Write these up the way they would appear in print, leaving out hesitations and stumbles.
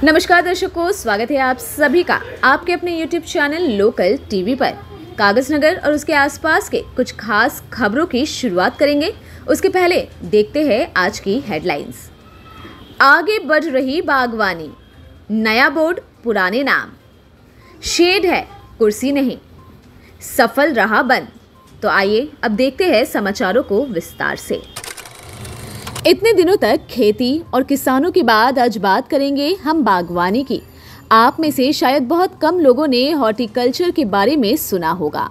नमस्कार दर्शकों, स्वागत है आप सभी का आपके अपने YouTube चैनल लोकल टीवी पर। कागजनगर और उसके आसपास के कुछ खास खबरों की शुरुआत करेंगे। उसके पहले देखते हैं आज की हेडलाइंस। आगे बढ़ रही बागवानी, नया बोर्ड पुराने नाम, शेड है कुर्सी नहीं, सफल रहा बंद। तो आइए अब देखते हैं समाचारों को विस्तार से। इतने दिनों तक खेती और किसानों के बाद आज बात करेंगे हम बागवानी की। आप में से शायद बहुत कम लोगों ने हॉर्टिकल्चर के बारे में सुना होगा।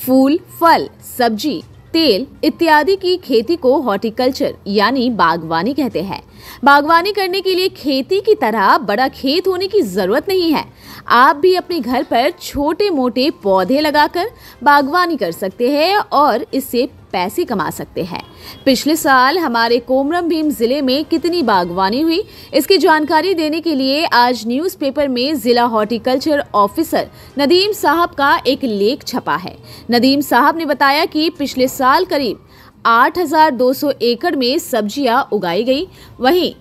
फूल, फल, सब्जी, तेल इत्यादि की खेती को हॉर्टिकल्चर यानी बागवानी कहते हैं। बागवानी करने के लिए खेती की तरह बड़ा खेत होने की जरूरत नहीं है। आप भी अपने घर पर छोटे मोटे पौधे लगाकर बागवानी कर सकते हैं और इससे पैसे कमा सकते हैं। पिछले साल हमारे कोमरम भीम जिले में कितनी बागवानी हुई, इसकी जानकारी देने के लिए आज न्यूज़पेपर में जिला हॉर्टिकल्चर ऑफिसर नदीम साहब का एक लेख छपा है। नदीम साहब ने बताया कि पिछले साल करीब 8,200 एकड़ में सब्जियां उगाई गई, वहीं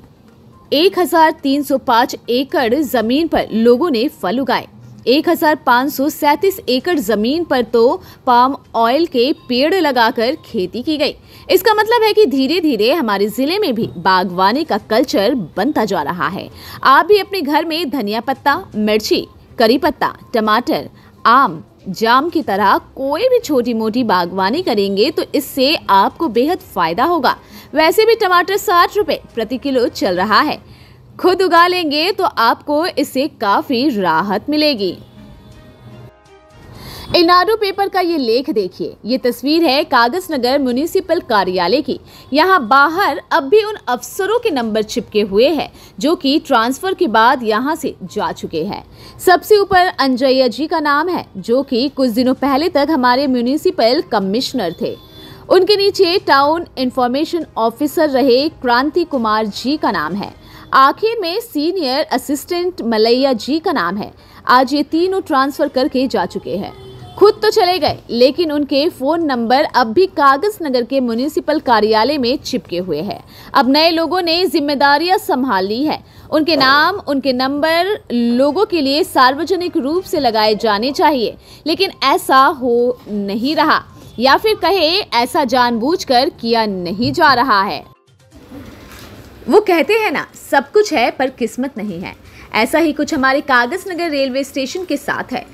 1,305 एकड़ जमीन पर लोगों ने फल उगाए। 1,537 एकड़ जमीन पर तो पाम ऑयल के पेड़ लगाकर खेती की गई। इसका मतलब है कि धीरे धीरे हमारे जिले में भी बागवानी का कल्चर बनता जा रहा है। आप भी अपने घर में धनिया पत्ता, मिर्ची, करी पत्ता, टमाटर, आम, जाम की तरह कोई भी छोटी मोटी बागवानी करेंगे तो इससे आपको बेहद फायदा होगा। वैसे भी टमाटर 60 रुपए प्रति किलो चल रहा है। खुद उगा लेंगे तो आपको इससे काफी राहत मिलेगी। इनाडू पेपर का ये लेख देखिए। ये तस्वीर है कागजनगर म्युनिसिपल कार्यालय की। यहाँ बाहर अब भी उन अफसरों के नंबर चिपके हुए हैं जो कि ट्रांसफर के बाद यहाँ से जा चुके हैं। सबसे ऊपर अंजैया जी का नाम है जो कि कुछ दिनों पहले तक हमारे म्युनिसिपल कमिश्नर थे। उनके नीचे टाउन इंफॉर्मेशन ऑफिसर रहे क्रांति कुमार जी का नाम है। आखिर में सीनियर असिस्टेंट मलैया जी का नाम है। आज ये तीनों ट्रांसफर करके जा चुके हैं। खुद तो चले गए लेकिन उनके फोन नंबर अब भी कागजनगर के म्युनिसिपल कार्यालय में चिपके हुए हैं। अब नए लोगों ने जिम्मेदारियां संभाल ली है। उनके नाम, उनके नंबर लोगों के लिए सार्वजनिक रूप से लगाए जाने चाहिए, लेकिन ऐसा हो नहीं रहा, या फिर कहे ऐसा जानबूझकर किया नहीं जा रहा है। वो कहते हैं ना, सब कुछ है पर किस्मत नहीं है। ऐसा ही कुछ हमारे कागजनगर रेलवे स्टेशन के साथ है।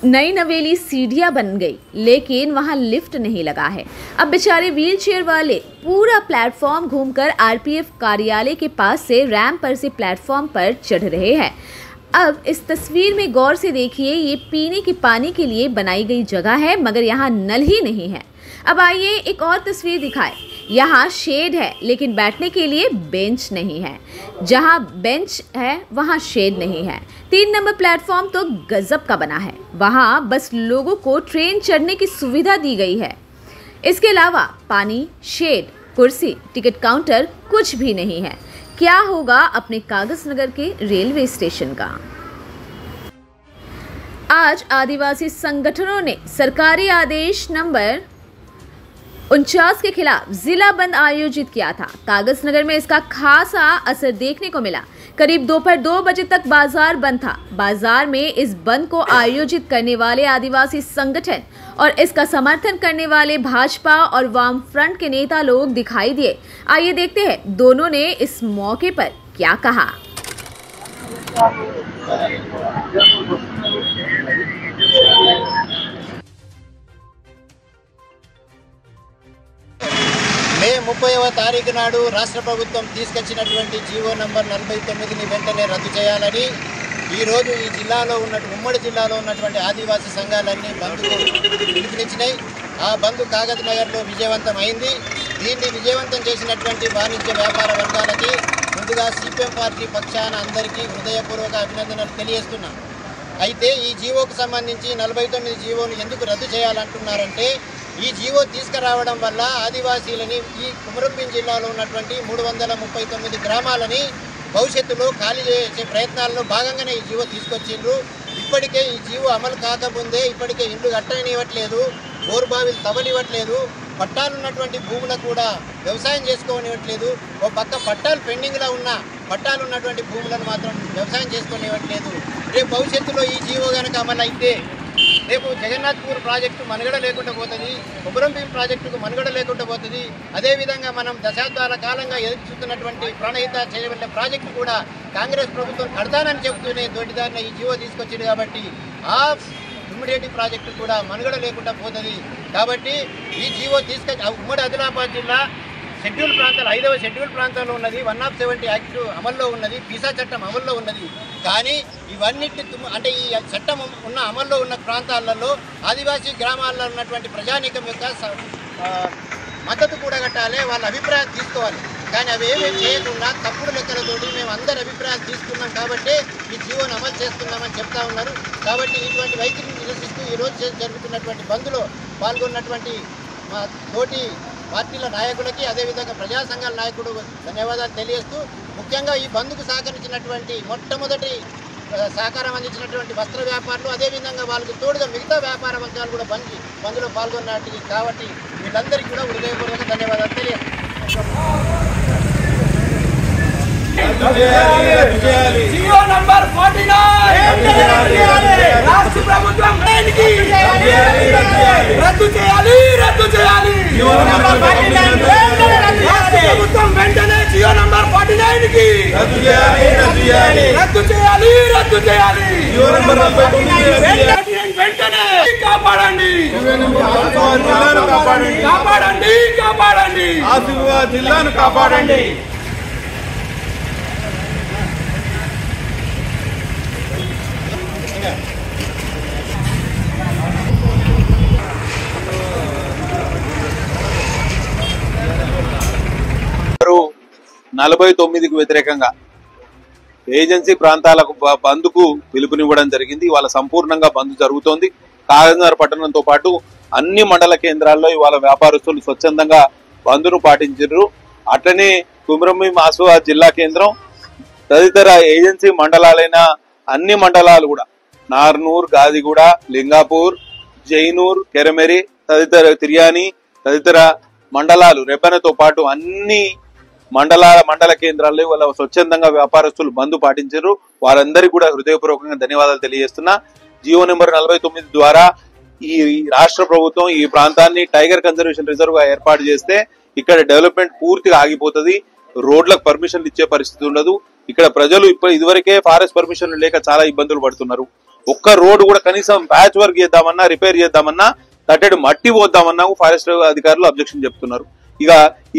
नई नवेली सीढ़ियां बन गई लेकिन वहां लिफ्ट नहीं लगा है। अब बेचारे व्हील चेयर वाले पूरा प्लेटफॉर्म घूमकर आरपीएफ कार्यालय के पास से रैंप पर से प्लेटफॉर्म पर चढ़ रहे हैं। अब इस तस्वीर में गौर से देखिए, ये पीने के पानी के लिए बनाई गई जगह है मगर यहाँ नल ही नहीं है। अब आइए एक और तस्वीर दिखाएं। यहाँ शेड है लेकिन बैठने के लिए बेंच नहीं है। जहाँ बेंच है वहाँ शेड नहीं है। 3 नंबर प्लेटफॉर्म तो गजब का बना है। वहाँ बस लोगों को ट्रेन चढ़ने की सुविधा दी गई है। इसके अलावा पानी, शेड, कुर्सी, टिकट काउंटर कुछ भी नहीं है। क्या होगा अपने कागजनगर के रेलवे स्टेशन का? आज आदिवासी संगठनों ने सरकारी आदेश नंबर 49 के खिलाफ जिला बंद आयोजित किया था। कागजनगर में इसका खासा असर देखने को मिला। करीब दोपहर 2 बजे तक बाजार बंद था। बाजार में इस बंद को आयोजित करने वाले आदिवासी संगठन और इसका समर्थन करने वाले भाजपा और वाम फ्रंट के नेता लोग दिखाई दिए। आइए देखते हैं दोनों ने इस मौके पर क्या कहा। మే 30వ తారీఖు నాడు రాష్ట్ర ప్రభుత్వం తీసుకొచ్చినటువంటి జీవో నంబర్ 49ని వెంటనే రద్దు చేయాలని ఈరోజు ఈ జిల్లాలో ఉమ్మడి జిల్లాలో ఉన్నటువంటి ఆదివాసీ సంఘాలన్నీ బంద్కు పిలుపునిచ్చినాయి. ఆ బంద్ కాగజ్నగర్లో విజయవంతమైంది. దీన్ని విజయవంతం చేసినటువంటి వాణిజ్య వ్యాపార వర్గాలకి ముందుగా సిపిఎం పార్టీ పక్షాన అందరికీ హృదయపూర్వక అభినందనలు తెలియజేస్తున్నాం. అయితే ఈ జీవోకు సంబంధించి 49 జీవోను ఎందుకు రద్దు చేయాలంటున్నారంటే, ఈ జీవో తీసుకురావడం వల్ల ఆదివాసీలని, ఈ కొమరం భీం జిల్లాలో ఉన్నటువంటి 339 గ్రామాలని భవిష్యత్తులో ఖాళీ చేసే ప్రయత్నాల్లో భాగంగానే ఈ జీవో తీసుకొచ్చిండ్రు. ఇప్పటికే ఈ జీవో అమలు కాకముందే ఇప్పటికే ఇల్లు కట్టనివ్వట్లేదు, బోరుబావిలు తవ్వనివ్వట్లేదు, పట్టాలున్నటువంటి భూములకు కూడా వ్యవసాయం చేసుకోనివ్వట్లేదు. ఓ పక్క పట్టాలు పెండింగ్లో ఉన్న పట్టాలు ఉన్నటువంటి భూములను మాత్రం వ్యవసాయం చేసుకునేవట్లేదు. రేపు భవిష్యత్తులో ఈ జీవో కనుక అమలు అయితే రేపు జగన్నాథ్పూర్ ప్రాజెక్టు మనుగడ లేకుండా పోతుంది, కొబ్బరంభీం ప్రాజెక్టుకు మనుగడ లేకుండా పోతుంది. అదేవిధంగా మనం దశాబ్దాల కాలంగా ఎదురు చూస్తున్నటువంటి ప్రాణహిత చేయబడిన ప్రాజెక్టు కూడా కాంగ్రెస్ ప్రభుత్వం కడతానని చెబుతూనే దొడ్డిదారిన ఈ జీవో తీసుకొచ్చింది. కాబట్టి ఆ తుమ్మిడిహెట్టి ప్రాజెక్టు కూడా మనుగడ లేకుండా పోతుంది. కాబట్టి ఈ జీవో తీసుకొచ్చి ఉమ్మడి ఆదిలాబాద్ జిల్లా షెడ్యూల్ ప్రాంతాలు 5వ షెడ్యూల్ ప్రాంతంలో ఉన్నది, 170 యాక్ట్ అమల్లో ఉన్నది, పీసా చట్టం అమల్లో ఉన్నది. కానీ ఇవన్నిటి అంటే ఈ చట్టం ఉన్న అమల్లో ఉన్న ప్రాంతాలలో ఆదివాసీ గ్రామాల్లో ఉన్నటువంటి ప్రజానీకం యొక్క మద్దతు కూడగట్టాలి, వాళ్ళ అభిప్రాయాలు తీసుకోవాలి. కానీ అవి ఏమీ చేయకుండా తప్పుడు లెక్కలతోటి మేము అందరి అభిప్రాయాలు తీసుకున్నాం కాబట్టి ఈ జీవోను అమలు చేస్తున్నామని చెప్తా ఉన్నారు. కాబట్టి ఇటువంటి వైఖరిని నిరసిస్తూ ఈరోజు జరుగుతున్నటువంటి బంద్లో పాల్గొన్నటువంటి మా తోటి పార్టీల నాయకులకి అదేవిధంగా ప్రజా సంఘాల నాయకుడు ధన్యవాదాలు తెలియజేస్తూ, ముఖ్యంగా ఈ బంద్కు సహకరించినటువంటి మొట్టమొదటి సహకారం అందించినటువంటి వస్త్ర వ్యాపారులు, అదేవిధంగా వాళ్ళకి తోడుగా మిగతా వ్యాపార వర్గాలు కూడా బంద్లో పాల్గొన్నట్టు కాబట్టి వీళ్ళందరికీ కూడా హృదయపూర్వక ధన్యవాదాలు తెలియజేస్తాం. జీవో నంబర్ 49 రాష్ట్ర ప్రభుత్వం రద్దు చేయాలి, రద్దు చేయాలి. జీవో నంబర్ 49 రాష్ట్ర ప్రభుత్వం వెంటనే జీవో నంబర్ 49 కి రద్దు చేయాలి, రద్దు చేయాలి, రద్దు చేయాలి, రద్దు చేయాలి. జీవో నంబర్ 49 వెంటనే కాపాడండి, కాపాడండి, కాపాడండి, ఆదిలాబాద్ జిల్లాను కాపాడండి. నలభై 49కు వ్యతిరేకంగా ఏజెన్సీ ప్రాంతాలకు బంద్కు పిలుపునివ్వడం జరిగింది. ఇవాళ సంపూర్ణంగా బంద్ జరుగుతోంది. కాగజ్నగర్ పట్టణంతో పాటు అన్ని మండల కేంద్రాల్లో ఇవాళ వ్యాపారస్తులు స్వచ్ఛందంగా బంద్ను పాటించారు. అట్లనే కుమ్రంభీం ఆసిఫాబాద్ జిల్లా కేంద్రం తదితర ఏజెన్సీ మండలాలైన అన్ని మండలాలు కూడా నార్నూర్, గాదిగూడ, లింగాపూర్, జైనూర్, కెరమెరి తదితర తిర్యాని తదితర మండలాలు రెబ్బెనతో పాటు అన్ని మండల కేంద్రాల్లో వాళ్ళ స్వచ్ఛందంగా వ్యాపారస్తులు బంద్ పాటించారు. వారందరికీ కూడా హృదయపూర్వకంగా ధన్యవాదాలు తెలియజేస్తున్నా. జీవో నెంబర్ 49 ద్వారా ఈ రాష్ట్ర ప్రభుత్వం ఈ ప్రాంతాన్ని టైగర్ కన్జర్వేషన్ రిజర్వ్ గా ఏర్పాటు చేస్తే ఇక్కడ డెవలప్మెంట్ పూర్తిగా ఆగిపోతుంది. రోడ్లకు పర్మిషన్లు ఇచ్చే పరిస్థితి ఉండదు. ఇక్కడ ప్రజలు ఇదివరకే ఫారెస్ట్ పర్మిషన్లు లేక చాలా ఇబ్బందులు పడుతున్నారు. ఒక్క రోడ్డు కూడా కనీసం ప్యాచ్ వర్క్ చేద్దామన్నా, రిపేర్ చేద్దామన్నా, తట్టెడు మట్టి పోద్దామన్నా ఫారెస్ట్ అధికారులు అబ్జెక్షన్ చెప్తున్నారు. ఇక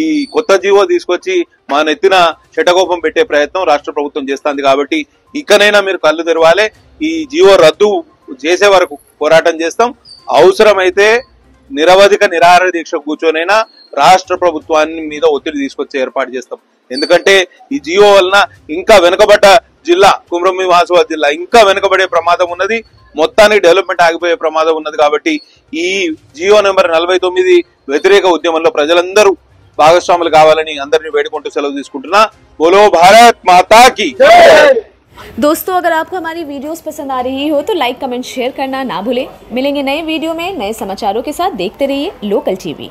ఈ కొత్త జీవో తీసుకొచ్చి మా నెత్తిన శటకోపం పెట్టే ప్రయత్నం రాష్ట్ర ప్రభుత్వం చేస్తుంది. కాబట్టి ఇకనైనా మీరు కళ్ళు తెరవాలి. ఈ జీవో రద్దు చేసే వరకు పోరాటం చేస్తాం. అవసరమైతే నిరవధిక నిరాహార దీక్ష కూర్చొనైనా రాష్ట్ర ప్రభుత్వాన్ని మీద ఒత్తిడి తీసుకొచ్చే ఏర్పాటు చేస్తాం. ఎందుకంటే ఈ జీవో వలన ఇంకా వెనుకబడ్డ జిల్లా కుమ్రంభీం ఆసిఫాబాద్ జిల్లా ఇంకా వెనుకబడే ప్రమాదం ఉన్నది. మొత్తానికి డెవలప్మెంట్ ఆగిపోయే ప్రమాదం ఉన్నది. కాబట్టి ఈ జీవో నెంబర్ 49 వ్యతిరేక ఉద్యమంలో ప్రజలందరూ భాగస్వాములు కావాలని అందరినీ వేడుకుంటూ సెలవు తీసుకుంటున్నా. బోలో భారత్ మాతా की। दोस्तों, अगर आपको हमारी वीडियोस पसंद आ रही हो तो लाइक, कमेंट, शेयर करना ना भूलें। मिलेंगे नए वीडियो में नए समाचारों के साथ। देखते रहिए लोकल टीवी।